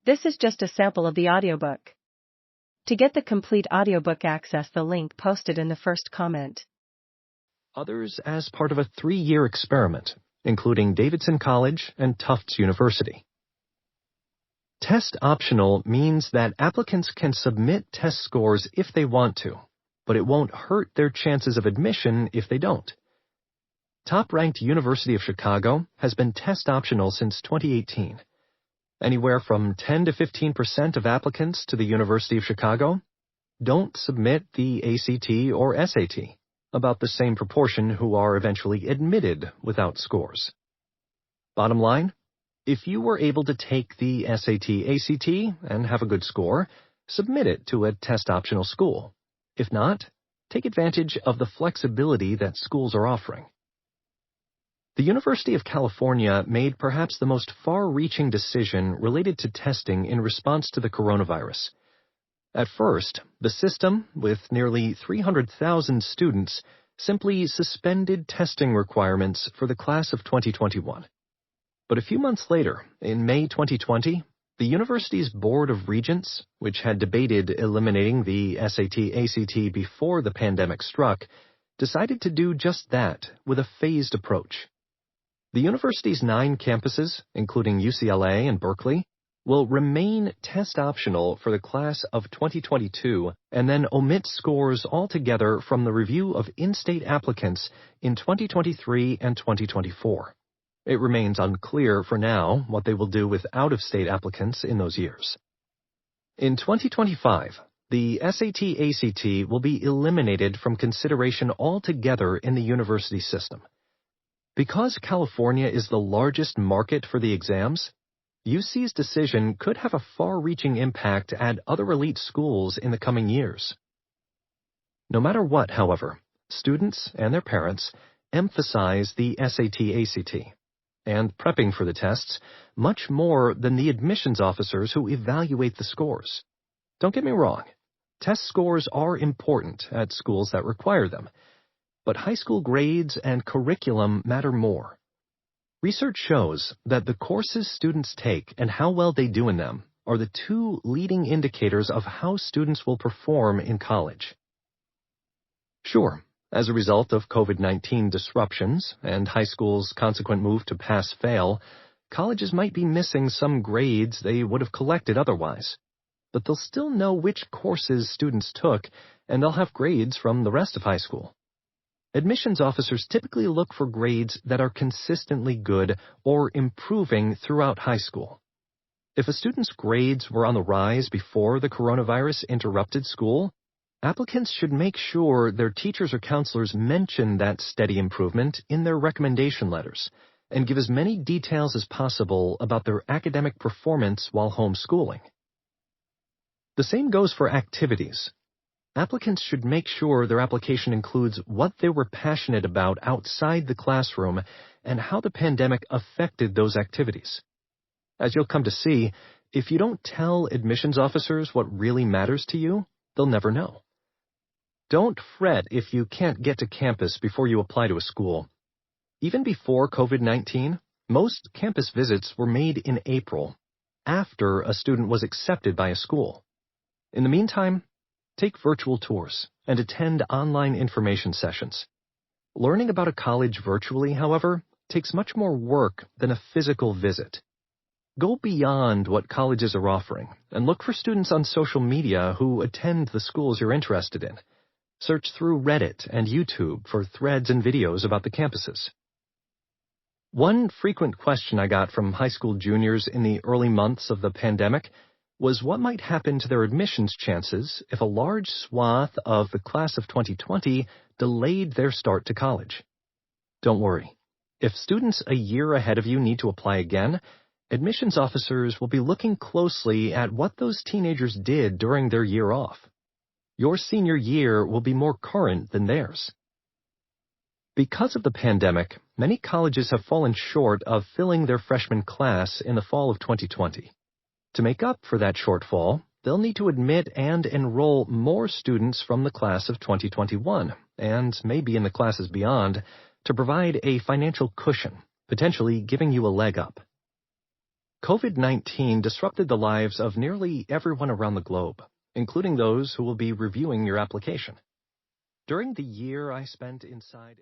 This is just a sample of the audiobook. To get the complete audiobook, access the link posted in the first comment. Others as part of a 3-year experiment, including Davidson College and Tufts University. Test optional means that applicants can submit test scores if they want to, but it won't hurt their chances of admission if they don't. Top-ranked University of Chicago has been test optional since 2018. Anywhere from 10 to 15% of applicants to the University of Chicago don't submit the ACT or SAT, about the same proportion who are eventually admitted without scores. Bottom line, if you were able to take the SAT, ACT, and have a good score, submit it to a test-optional school. If not, take advantage of the flexibility that schools are offering. The University of California made perhaps the most far-reaching decision related to testing in response to the coronavirus. At first, the system, with nearly 300,000 students, simply suspended testing requirements for the class of 2021. But a few months later, in May 2020, the university's Board of Regents, which had debated eliminating the SAT-ACT before the pandemic struck, decided to do just that with a phased approach. The university's 9 campuses, including UCLA and Berkeley, will remain test-optional for the class of 2022 and then omit scores altogether from the review of in-state applicants in 2023 and 2024. It remains unclear for now what they will do with out-of-state applicants in those years. In 2025, the SAT-ACT will be eliminated from consideration altogether in the university system. Because California is the largest market for the exams, UC's decision could have a far-reaching impact at other elite schools in the coming years. No matter what, however, students and their parents emphasize the SAT-ACT and prepping for the tests much more than the admissions officers who evaluate the scores. Don't get me wrong, test scores are important at schools that require them, but high school grades and curriculum matter more. Research shows that the courses students take and how well they do in them are the 2 leading indicators of how students will perform in college. Sure, as a result of COVID-19 disruptions and high school's consequent move to pass-fail, colleges might be missing some grades they would have collected otherwise. But they'll still know which courses students took, and they'll have grades from the rest of high school. Admissions officers typically look for grades that are consistently good or improving throughout high school. If a student's grades were on the rise before the coronavirus interrupted school, applicants should make sure their teachers or counselors mention that steady improvement in their recommendation letters and give as many details as possible about their academic performance while homeschooling. The same goes for activities. Applicants should make sure their application includes what they were passionate about outside the classroom and how the pandemic affected those activities. As you'll come to see, if you don't tell admissions officers what really matters to you, they'll never know. Don't fret if you can't get to campus before you apply to a school. Even before COVID-19, most campus visits were made in April, after a student was accepted by a school. In the meantime, take virtual tours and attend online information sessions. Learning about a college virtually, however, takes much more work than a physical visit. Go beyond what colleges are offering and look for students on social media who attend the schools you're interested in. Search through Reddit and YouTube for threads and videos about the campuses. One frequent question I got from high school juniors in the early months of the pandemic was what might happen to their admissions chances if a large swath of the class of 2020 delayed their start to college. Don't worry. If students a year ahead of you need to apply again, admissions officers will be looking closely at what those teenagers did during their year off. Your senior year will be more current than theirs. Because of the pandemic, many colleges have fallen short of filling their freshman class in the fall of 2020. To make up for that shortfall, they'll need to admit and enroll more students from the class of 2021, and maybe in the classes beyond, to provide a financial cushion, potentially giving you a leg up. COVID-19 disrupted the lives of nearly everyone around the globe, including those who will be reviewing your application. During the year I spent inside